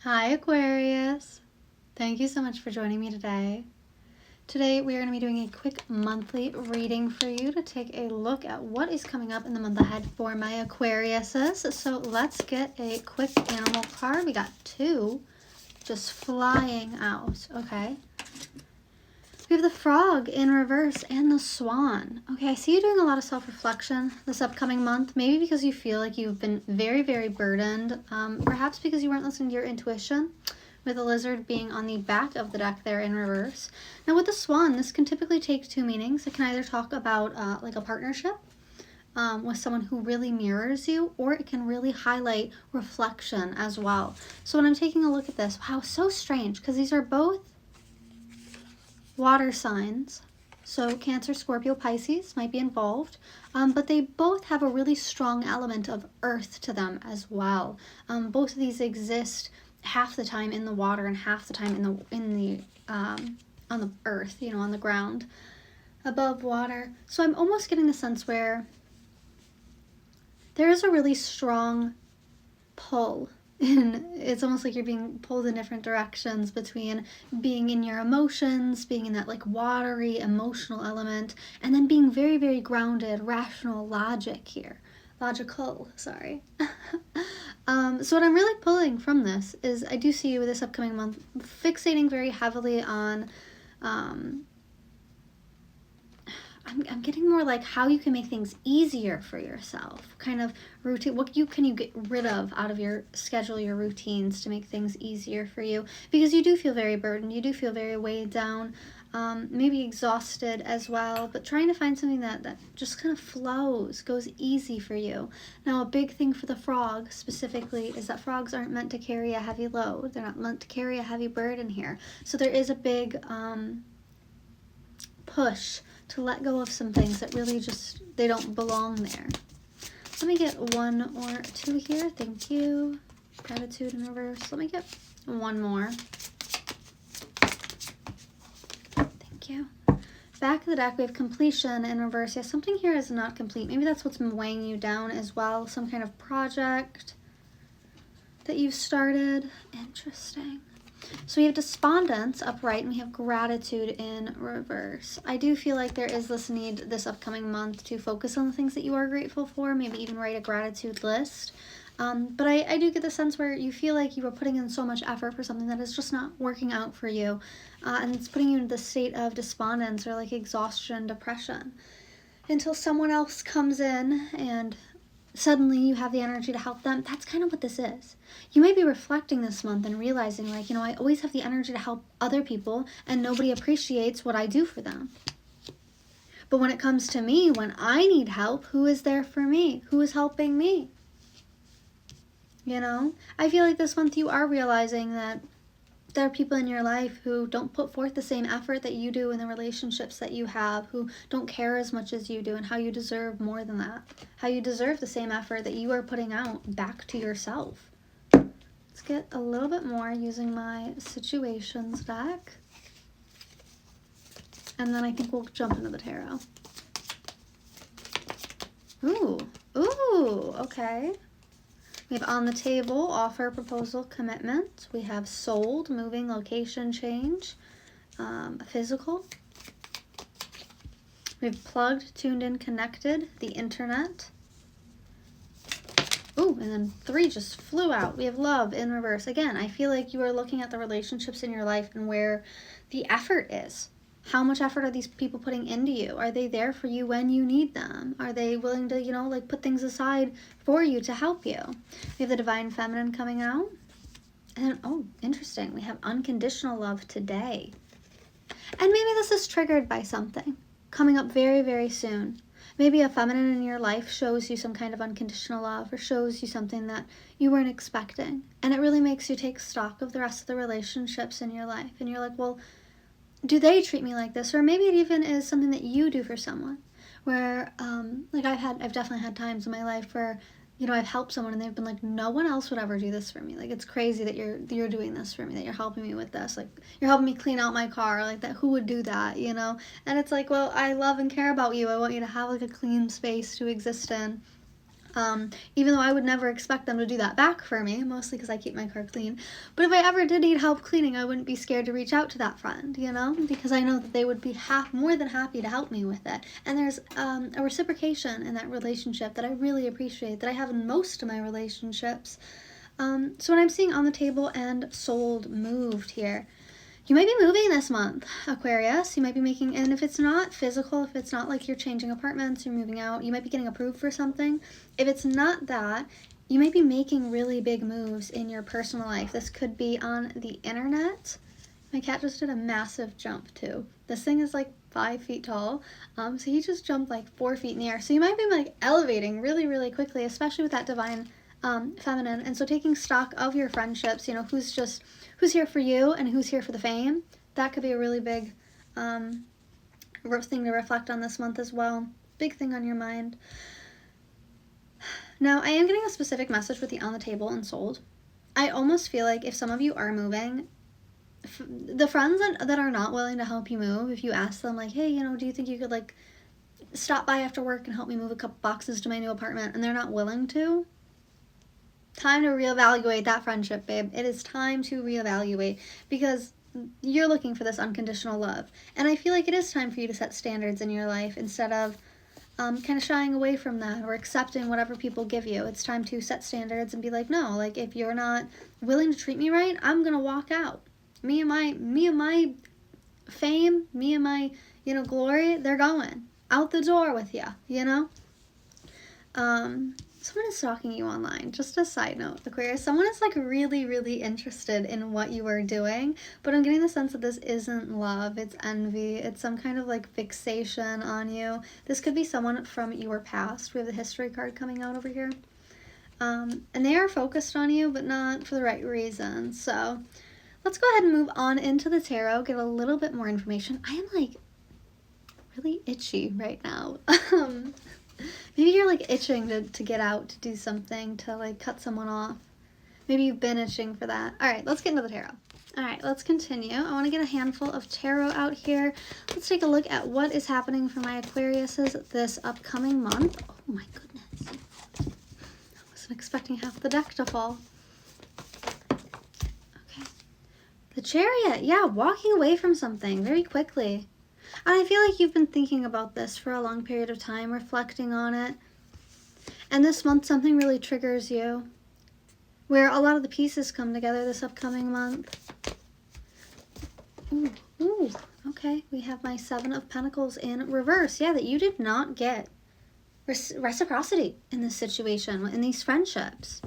Hi Aquarius! Thank you so much for joining me today. Today we are going to be doing a quick monthly reading for you to take a look at what is coming up in the month ahead for my Aquariuses. So let's get a quick animal card. We got two just flying out, okay? We have the frog in reverse and the swan. Okay, I see you doing a lot of self-reflection this upcoming month, maybe because you feel like you've been very, very burdened, perhaps because you weren't listening to your intuition, with the lizard being on the back of the deck there in reverse. Now with the swan, this can typically take two meanings. It can either talk about like a partnership with someone who really mirrors you, or it can really highlight reflection as well. So when I'm taking a look at this, wow, so strange, because these are both water signs, so Cancer, Scorpio, Pisces might be involved, but they both have a really strong element of earth to them as well. Both of these exist half the time in the water and half the time on the earth, you know, on the ground above water. So I'm almost getting the sense where there is a really strong pull. And it's almost like you're being pulled in different directions between being in your emotions, being in that like watery emotional element, and then being very, very grounded, rational, logical, sorry. So what I'm really pulling from this is I do see you this upcoming month fixating very heavily on I'm getting more like how you can make things easier for yourself, kind of routine. What can you get rid of out of your schedule, your routines, to make things easier for you? Because you do feel very burdened, you do feel very weighed down, maybe exhausted as well, but trying to find something that just kind of flows, goes easy for you. Now, a big thing for the frog specifically is that frogs aren't meant to carry a heavy load. They're not meant to carry a heavy burden here. So there is a big push to let go of some things that really just, they don't belong there. Let me get one or two here. Thank you. Gratitude in reverse. Let me get one more. Thank you. Back of the deck, we have completion in reverse. Yeah, something here is not complete. Maybe that's what's been weighing you down as well. Some kind of project that you've started. Interesting. So we have despondence upright, and we have gratitude in reverse. I do feel like there is this need this upcoming month to focus on the things that you are grateful for, maybe even write a gratitude list. But I do get the sense where you feel like you are putting in so much effort for something that is just not working out for you. And it's putting you into the state of despondence or like exhaustion, depression, until someone else comes in and suddenly you have the energy to help them. That's kind of what this is. You may be reflecting this month and realizing, like, you know, I always have the energy to help other people and nobody appreciates what I do for them. But when it comes to me, when I need help, who is there for me? Who is helping me? You know, I feel like this month you are realizing that there are people in your life who don't put forth the same effort that you do in the relationships that you have, who don't care as much as you do, and how you deserve more than that. How you deserve the same effort that you are putting out back to yourself. Let's get a little bit more using my situations deck. And then I think we'll jump into the tarot. Ooh, okay. We have on the table, offer, proposal, commitment. We have sold, moving, location change, physical. We have plugged, tuned in, connected, the internet. Ooh, and then 3 just flew out. We have love in reverse. Again, I feel like you are looking at the relationships in your life and where the effort is. How much effort are these people putting into you? Are they there for you when you need them? Are they willing to, you know, like put things aside for you to help you? We have the divine feminine coming out. And then, oh, interesting. We have unconditional love today. And maybe this is triggered by something coming up very, very soon. Maybe a feminine in your life shows you some kind of unconditional love or shows you something that you weren't expecting. And it really makes you take stock of the rest of the relationships in your life. And you're like, well, do they treat me like this? Or maybe it even is something that you do for someone where, like I've definitely had times in my life where, you know, I've helped someone and they've been like, no one else would ever do this for me. Like, it's crazy that you're doing this for me, that you're helping me with this. Like, you're helping me clean out my car, like that. Who would do that, you know? And it's like, well, I love and care about you. I want you to have like a clean space to exist in. Even though I would never expect them to do that back for me, mostly because I keep my car clean. But if I ever did need help cleaning, I wouldn't be scared to reach out to that friend, you know, because I know that they would be more than happy to help me with it. And there's a reciprocation in that relationship that I really appreciate, that I have in most of my relationships. So when I'm seeing on the table and sold, moved here, you might be moving this month, Aquarius. You might be making, and if it's not physical, if it's not like you're changing apartments, you're moving out, you might be getting approved for something. If it's not that, you might be making really big moves in your personal life. This could be on the internet. My cat just did a massive jump too. This thing is like 5 feet tall. So he just jumped like 4 feet in the air. So you might be like elevating really, really quickly, especially with that divine feminine. And so taking stock of your friendships, you know, who's here for you and who's here for the fame, that could be a really big thing to reflect on this month as well. Big thing on your mind. Now, I am getting a specific message with the on the table and sold. I almost feel like if some of you are moving, the friends that are not willing to help you move, if you ask them like, hey, you know, do you think you could like stop by after work and help me move a couple boxes to my new apartment, and they're not willing to, time to reevaluate that friendship, babe. It is time to reevaluate, because you're looking for this unconditional love. And I feel like it is time for you to set standards in your life instead of kind of shying away from that or accepting whatever people give you. It's time to set standards and be like, no, like if you're not willing to treat me right, I'm going to walk out. Me and my fame, me and my, you know, glory, they're going out the door with you, you know? Someone is stalking you online. Just a side note, Aquarius. Someone is like really, really interested in what you are doing, but I'm getting the sense that this isn't love. It's envy. It's some kind of like fixation on you. This could be someone from your past. We have the history card coming out over here. And they are focused on you, but not for the right reasons. So let's go ahead and move on into the tarot, get a little bit more information. I am like really itchy right now. Maybe you're like itching to get out, to do something, to like cut someone off. Maybe you've been itching for that. All right, let's get into the tarot. All right, let's continue. I want to get a handful of tarot out here. Let's take a look at what is happening for my Aquariuses this upcoming month. Oh my goodness. I wasn't expecting half the deck to fall. Okay. The Chariot. Yeah, walking away from something very quickly. And I feel like you've been thinking about this for a long period of time, reflecting on it. And this month, something really triggers you, where a lot of the pieces come together this upcoming month. Ooh, okay. We have my 7 of Pentacles in reverse. Yeah, that you did not get reciprocity in this situation, in these friendships,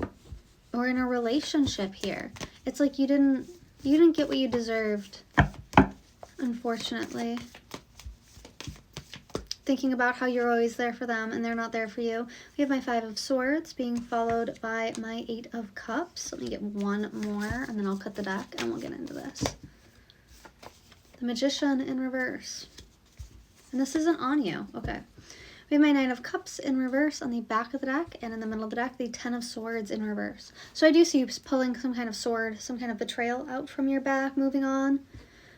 or in a relationship here. It's like you didn't get what you deserved, unfortunately. Thinking about how you're always there for them and they're not there for you. We have my 5 of Swords being followed by my 8 of Cups. Let me get one more and then I'll cut the deck and we'll get into this. The Magician in reverse. And this isn't on you. Okay. We have my 9 of Cups in reverse on the back of the deck, and in the middle of the deck, the 10 of Swords in reverse. So I do see you pulling some kind of sword, some kind of betrayal out from your back, moving on.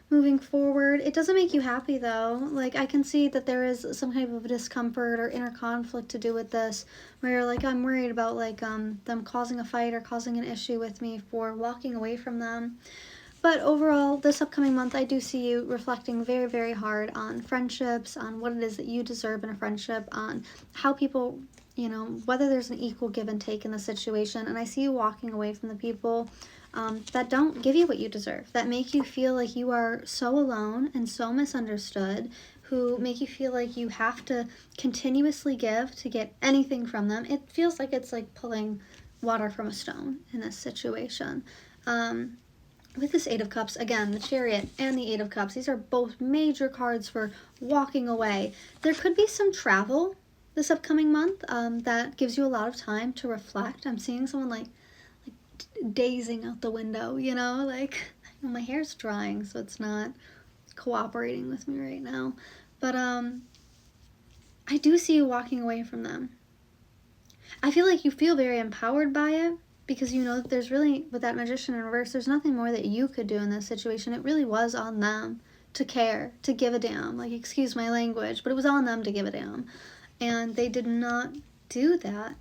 Moving forward. It doesn't make you happy though. Like I can see that there is some kind of discomfort or inner conflict to do with this, where you're like, I'm worried about like them causing a fight or causing an issue with me for walking away from them. But overall, this upcoming month, I do see you reflecting very, very hard on friendships, on what it is that you deserve in a friendship, on how people, you know, whether there's an equal give and take in the situation. And I see you walking away from the people that don't give you what you deserve, that make you feel like you are so alone and so misunderstood, who make you feel like you have to continuously give to get anything from them. It feels like it's like pulling water from a stone in this situation. With this 8 of Cups, again, the Chariot and the 8 of Cups, these are both major cards for walking away. There could be some travel this upcoming month that gives you a lot of time to reflect. I'm seeing someone like dazing out the window, you know, like my hair's drying, so it's not cooperating with me right now. But I do see you walking away from them. I feel like you feel very empowered by it, because you know that there's really, with that Magician in reverse, there's nothing more that you could do in this situation. It really was on them to care, to give a damn. Like, excuse my language, but it was on them to give a damn. And they did not do that.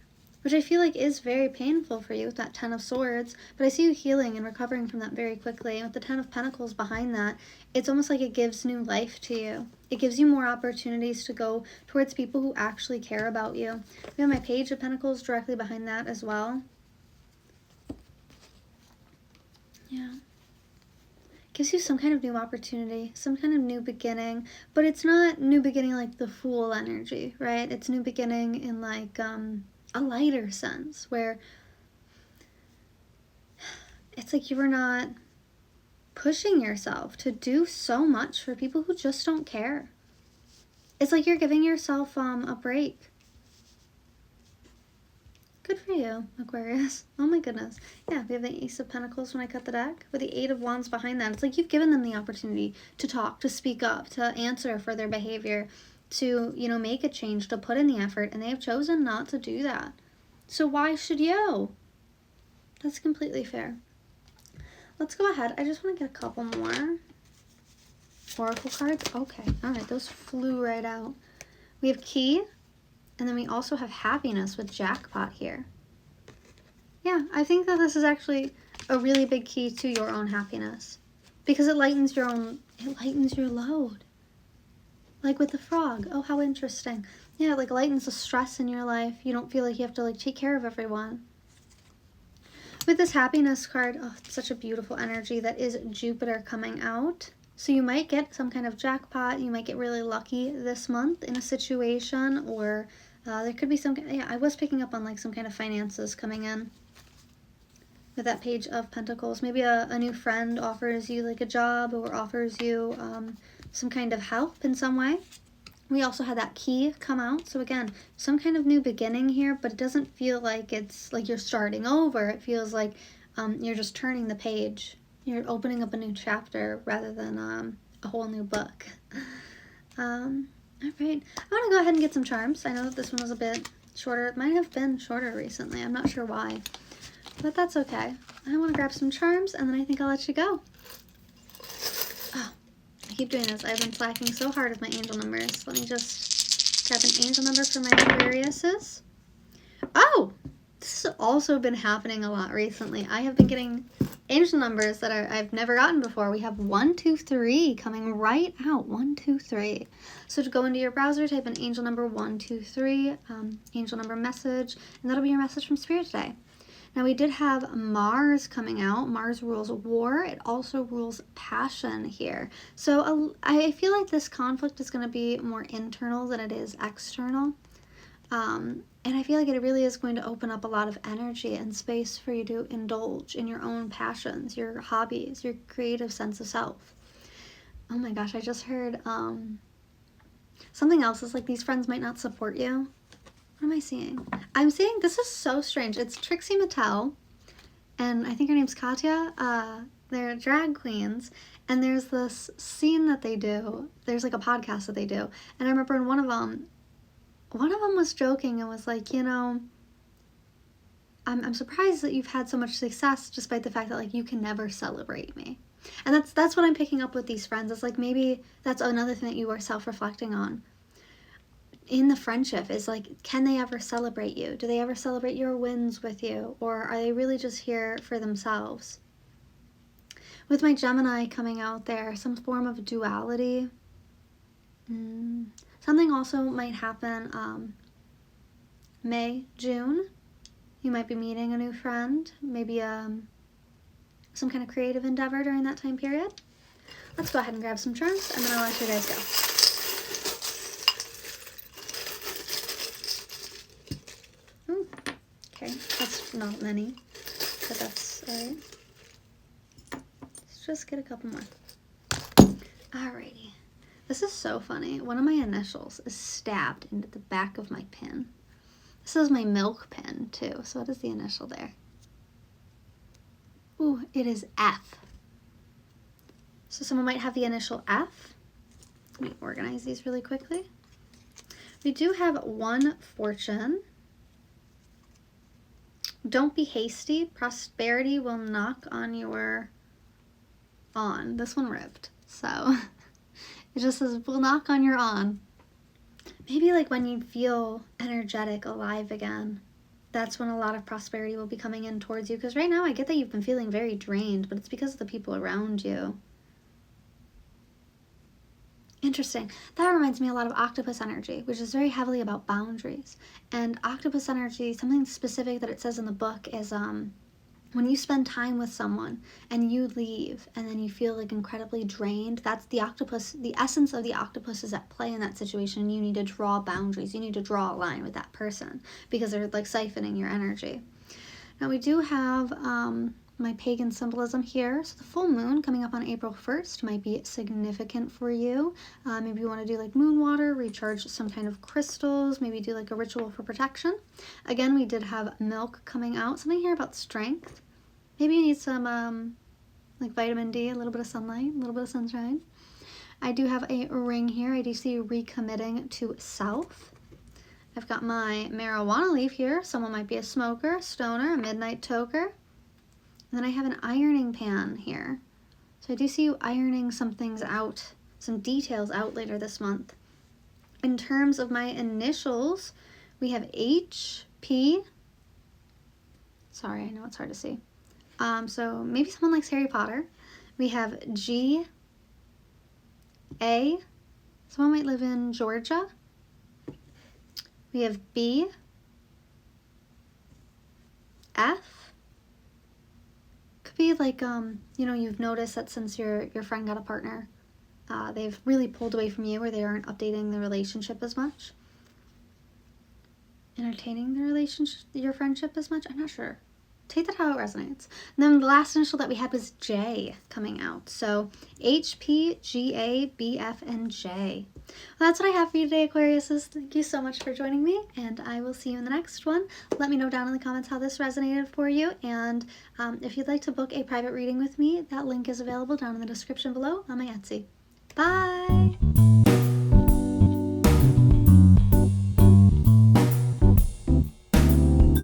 which I feel like is very painful for you with that Ten of Swords, but I see you healing and recovering from that very quickly. And with the Ten of Pentacles behind that, it's almost like it gives new life to you. It gives you more opportunities to go towards people who actually care about you. We have my Page of Pentacles directly behind that as well. Yeah. Gives you some kind of new opportunity, some kind of new beginning, but it's not new beginning like the Fool energy, right? It's new beginning in like a lighter sense, where it's like you were not pushing yourself to do so much for people who just don't care. It's like you're giving yourself a break. Good for you, Aquarius. Oh my goodness. Yeah, we have the Ace of Pentacles when I cut the deck, with the Eight of Wands behind that. It's like you've given them the opportunity to talk, to speak up, to answer for their behavior, to, you know, make a change, to put in the effort, and they have chosen not to do that. So why should you? That's completely fair. Let's go ahead. I just want to get a couple more Oracle cards. Okay, all right, those flew right out. We have Key. And then we also have Happiness with Jackpot here. Yeah, I think that this is actually a really big key to your own happiness, because it lightens your load. Like with the frog. Oh, how interesting. Yeah, it like lightens the stress in your life. You don't feel like you have to like take care of everyone. With this Happiness card, oh, it's such a beautiful energy that is Jupiter coming out. So you might get some kind of jackpot. You might get really lucky this month in a situation, or there could be some, yeah, I was picking up on like some kind of finances coming in with that Page of Pentacles. Maybe a new friend offers you like a job, or offers you some kind of help in some way. We also had that Key come out. So again, some kind of new beginning here, but it doesn't feel like it's like you're starting over. It feels like you're just turning the page. You're opening up a new chapter rather than a whole new book. All right, I want to go ahead and get some charms. I know that this one was a bit shorter. It might have been shorter recently. I'm not sure why, but that's okay. I want to grab some charms, and then I think I'll let you go. Oh, I keep doing this. I've been slacking so hard with my angel numbers. Let me just grab an angel number for my Aquariuses. Oh, this has also been happening a lot recently. I have been getting angel numbers that I've never gotten before. We have 1, 2, 3 coming right out. 1, 2, 3. So to go into your browser, type in angel number 1, 2, 3, angel number message, and that'll be your message from Spirit today. Now we did have Mars coming out. Mars rules war. It also rules passion here. So I feel like this conflict is going to be more internal than it is external. And I feel like it really is going to open up a lot of energy and space for you to indulge in your own passions, your hobbies, your creative sense of self. Oh my gosh, I just heard something else is like these friends might not support you. What am I seeing? I'm seeing, this is so strange. It's Trixie Mattel, and I think her name's Katya. They're drag queens, and there's this scene that they do. There's like a podcast that they do, and I remember in one of them was joking and was like, you know, I'm surprised that you've had so much success despite the fact that like you can never celebrate me. And that's what I'm picking up with these friends. It's like maybe that's another thing that you are self-reflecting on in the friendship, is like, can they ever celebrate you? Do they ever celebrate your wins with you? Or are they really just here for themselves? With my Gemini coming out there, some form of duality. Something also might happen May, June. You might be meeting a new friend, maybe some kind of creative endeavor during that time period. Let's go ahead and grab some charms, and then I'll let you guys go. Ooh, okay, that's not many, but that's all right. Let's just get a couple more. Alrighty. This is so funny. One of my initials is stabbed into the back of my pin. This is my milk pin too. So what is the initial there? Ooh, it is F. So someone might have the initial F. Let me organize these really quickly. We do have 1 fortune. Don't be hasty. Prosperity will knock on your on. This one ripped. So it just says, will knock on your on. Maybe like when you feel energetic, alive again. that's when a lot of prosperity will be coming in towards you. Because right now I get that you've been feeling very drained, but it's because of the people around you. Interesting. That reminds me a lot of octopus energy, which is very heavily about boundaries. And octopus energy, something specific that it says in the book is when you spend time with someone and you leave and then you feel like incredibly drained, that's the octopus. The essence of the octopus is at play in that situation. You need to draw boundaries. You need to draw a line with that person because they're like siphoning your energy. Now we do have my pagan symbolism here. So the full moon coming up on April 1st might be significant for you. Maybe you want to do like moon water, recharge some kind of crystals, maybe do like a ritual for protection. Again, we did have milk coming out. Something here about strength. Maybe you need some like vitamin D, a little bit of sunlight, a little bit of sunshine. I do have a ring here. I do see recommitting to self. I've got my marijuana leaf here. Someone might be a smoker, a stoner, a midnight toker. And then I have an ironing pan here. So I do see you ironing some things out, some details out later this month. In terms of my initials, we have HP. Sorry, I know it's hard to see. So maybe someone likes Harry Potter. We have GA. Someone might live in Georgia. We have B. F. Could be like, you know, you've noticed that since your friend got a partner, they've really pulled away from you, or they aren't updating the relationship as much. Entertaining the relationship, your friendship as much? I'm not sure. Take that how it resonates. And then the last initial that we had was J coming out. So HP, GA, BF, and J. Well, that's what I have for you today, Aquariuses. Thank you so much for joining me, and I will see you in the next one. Let me know down in the comments how this resonated for you, and if you'd like to book a private reading with me, that link is available down in the description below on my Etsy. Bye!